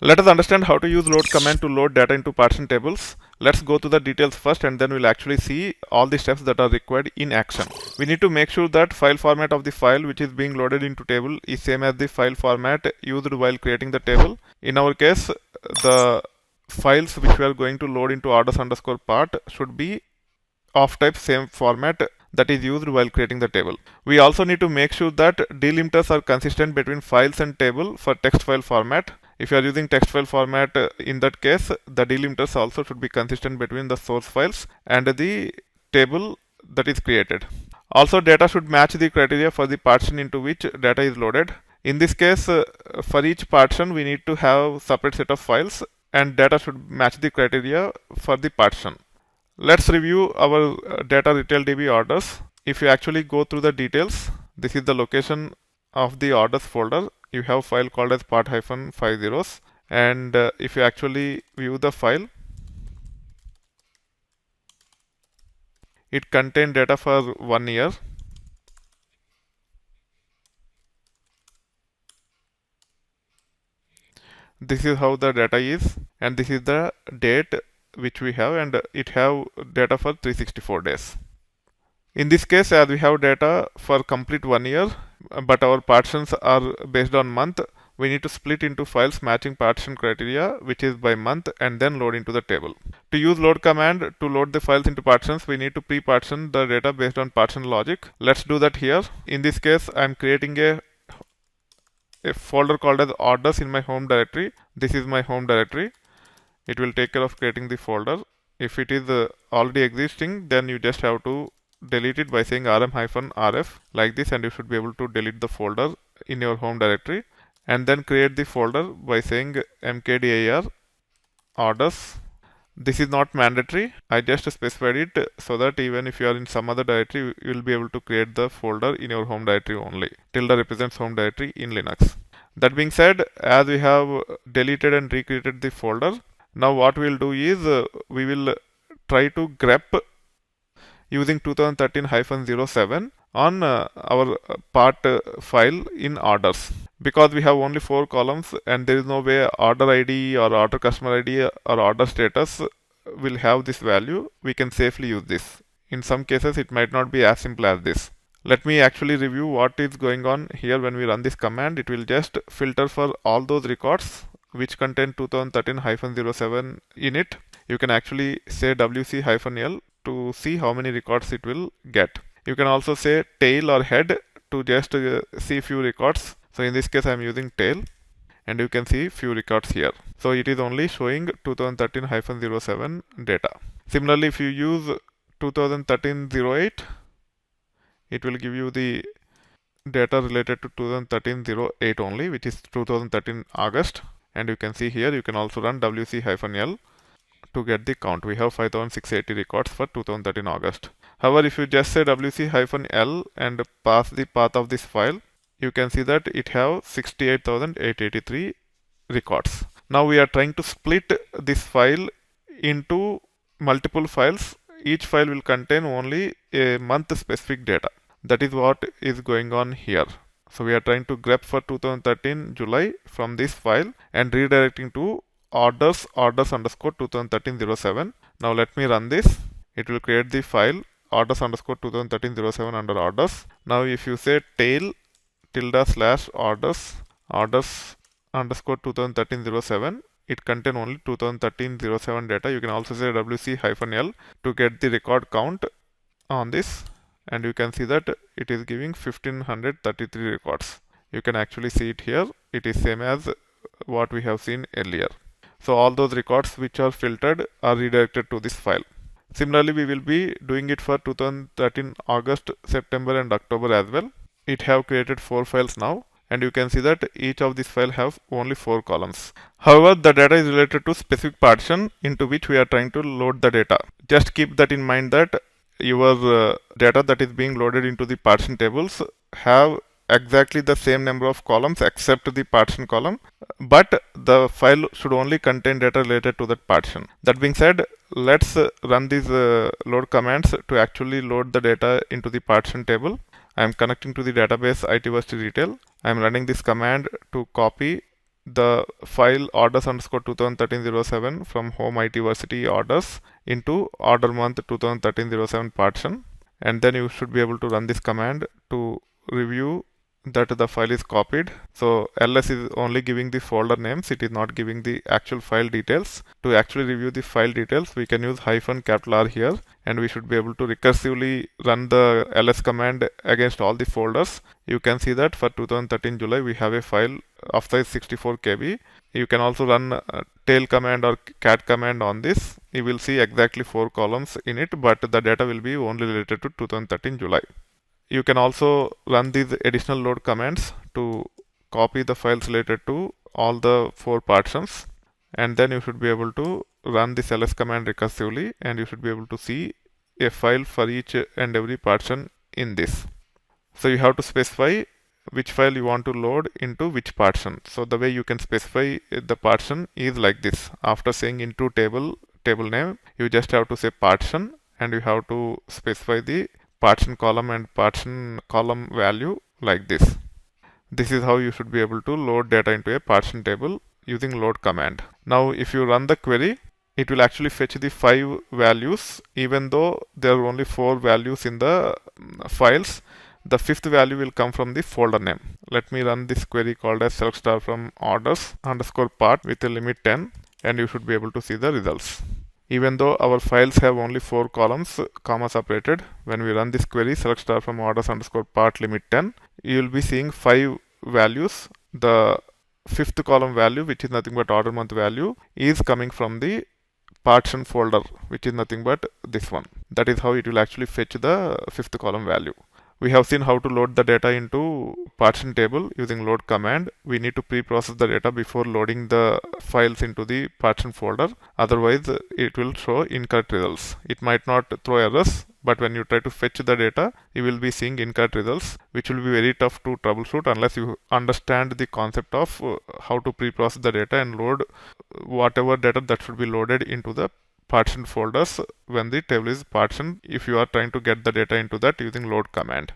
Let us understand how to use load command to load data into partition tables. Let's go to the details first and then we'll actually see all the steps that are required in action. We need to make sure that file format of the file which is being loaded into table is same as the file format used while creating the table. In our case, the files which we are going to load into orders underscore part should be of type same format that is used while creating the table. We also need to make sure that delimiters are consistent between files and table for text file format. If you are using text file format, in that case, the delimiters also should be consistent between the source files and the table that is created. Also, data should match the criteria for the partition into which data is loaded. In this case, for each partition, we need to have separate set of files and data should match the criteria for the partition. Let's review our data retail DB orders. If you actually go through the details, this is the location of the orders folder. You have file called as part-50, and if you actually view the file, it contains data for 1 year. This is how the data is, and this is the date which we have, and it have data for 364 days. In this case, as we have data for complete 1 year, but our partitions are based on month, we need to split into files matching partition criteria, which is by month, and then load into the table. To use load command to load the files into partitions, we need to pre-partition the data based on partition logic. Let's do that here. In this case, I'm creating a folder called as orders in my home directory. This is my home directory. It will take care of creating the folder. If it is already existing, then you just have to delete it by saying rm-rf like this, and you should be able to delete the folder in your home directory, and then create the folder by saying mkdir orders. This is not mandatory. I just specified it so that even if you are in some other directory, you will be able to create the folder in your home directory only. Tilde represents home directory in Linux. That being said, as we have deleted and recreated the folder, now what we will do is we will try to grep using 2013-07 on our part file in orders. Because we have only 4 columns and there is no way order ID or order customer ID or order status will have this value, we can safely use this. In some cases, it might not be as simple as this. Let me actually review what is going on here. When we run this command, it will just filter for all those records which contain 2013-07 in it. You can actually say wc-l to see how many records it will get. You can also say tail or head to just see few records. So in this case, I am using tail, and you can see few records here. So it is only showing 2013-07 data. Similarly, if you use 2013-08, it will give you the data related to 2013-08 only, which is 2013 August. And you can see here, you can also run wc-l to get the count. We have 5680 records for 2013 August. However, if you just say wc-l and pass the path of this file, you can see that it have 68,883 records. Now we are trying to split this file into multiple files. Each file will contain only a month specific data. That is what is going on here. So we are trying to grep for 2013 July from this file and redirecting to orders underscore 2013-07. Now let me run this. It will create the file orders underscore 2013-07 under orders. Now if you say tail /orders underscore 2013-07, it contain only 2013-07 data. You can also say wc-l to get the record count on this, and you can see that it is giving 1533 records. You can actually see it here. It is same as what we have seen earlier. So all those records which are filtered are redirected to this file. Similarly, we will be doing it for 2013 August, September and October as well. It have created 4 files now, and you can see that each of these files have only 4 columns. However, the data is related to specific partition into which we are trying to load the data. Just keep that in mind that your data that is being loaded into the partition tables have exactly the same number of columns except the partition column, but the file should only contain data related to that partition. That being said, let's run these load commands to actually load the data into the partition table. I am connecting to the database ITversity Retail. I am running this command to copy the file orders underscore 2013-07 from home IT Varsity orders into order month 2013-07 partition, and then you should be able to run this command to review that the file is copied. So ls is only giving the folder names, it is not giving the actual file details. To actually review the file details, we can use -R here, and we should be able to recursively run the ls command against all the folders. You can see that for 2013 July we have a file of size 64 KB. You can also run tail command or cat command on this. You will see exactly 4 columns in it, but the data will be only related to 2013 July. You can also run these additional load commands to copy the files related to all the 4 partitions, and then you should be able to run this ls command recursively, and you should be able to see a file for each and every partition in this. So you have to specify which file you want to load into which partition. So the way you can specify the partition is like this. After saying into table name, you just have to say partition, and you have to specify the partition column and partition column value like this. This is how you should be able to load data into a partition table using load command. Now if you run the query, it will actually fetch the 5 values, even though there are only 4 values in the files. The 5th value will come from the folder name. Let me run this query called as select star from orders underscore part with a limit 10, and you should be able to see the results. Even though our files have only 4 columns, comma separated, when we run this query select star from orders underscore part limit 10, you will be seeing 5 values. The 5th column value, which is nothing but order month value, is coming from the partition folder, which is nothing but this one. That is how it will actually fetch the 5th column value. We have seen how to load the data into partition table using load command. We need to pre-process the data before loading the files into the partition folder. Otherwise, it will show incorrect results. It might not throw errors, but when you try to fetch the data, you will be seeing incorrect results, which will be very tough to troubleshoot unless you understand the concept of how to pre-process the data and load whatever data that should be loaded into the partition folders when the table is partitioned, if you are trying to get the data into that using load command.